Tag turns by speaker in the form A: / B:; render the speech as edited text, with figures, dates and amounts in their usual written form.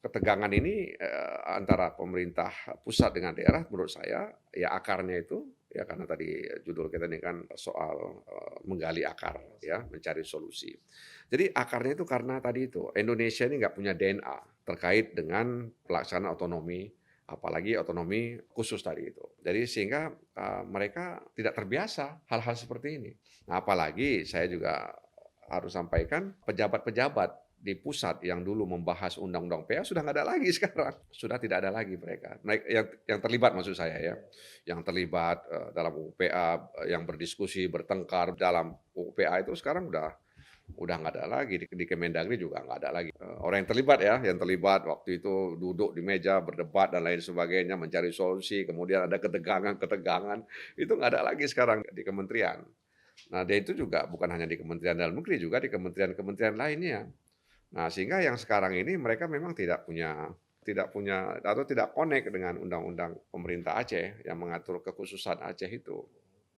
A: ketegangan ini, antara pemerintah pusat dengan daerah menurut saya, ya akarnya itu, ya karena tadi judul kita ini kan soal, menggali akar ya, mencari solusi. Jadi akarnya itu karena tadi itu, Indonesia ini nggak punya DNA terkait dengan pelaksanaan otonomi, apalagi otonomi khusus tadi itu. Jadi sehingga, mereka tidak terbiasa hal-hal seperti ini. Nah, apalagi saya juga harus sampaikan pejabat-pejabat di pusat yang dulu membahas undang-undang PA sudah nggak ada lagi sekarang, sudah tidak ada lagi mereka. Yang terlibat maksud saya ya, yang terlibat, dalam UU PA, yang berdiskusi, bertengkar dalam UU PA itu sekarang udah nggak ada lagi, di Kemendagri juga nggak ada lagi. Orang yang terlibat ya, yang terlibat waktu itu duduk di meja, berdebat dan lain sebagainya, mencari solusi, kemudian ada ketegangan-ketegangan, itu nggak ada lagi sekarang di kementerian. Nah, dia itu juga bukan hanya di Kementerian Dalam Negeri, juga di kementerian-kementerian lainnya. Nah, sehingga yang sekarang ini mereka memang tidak punya atau tidak connect dengan undang-undang pemerintah Aceh yang mengatur kekhususan Aceh itu.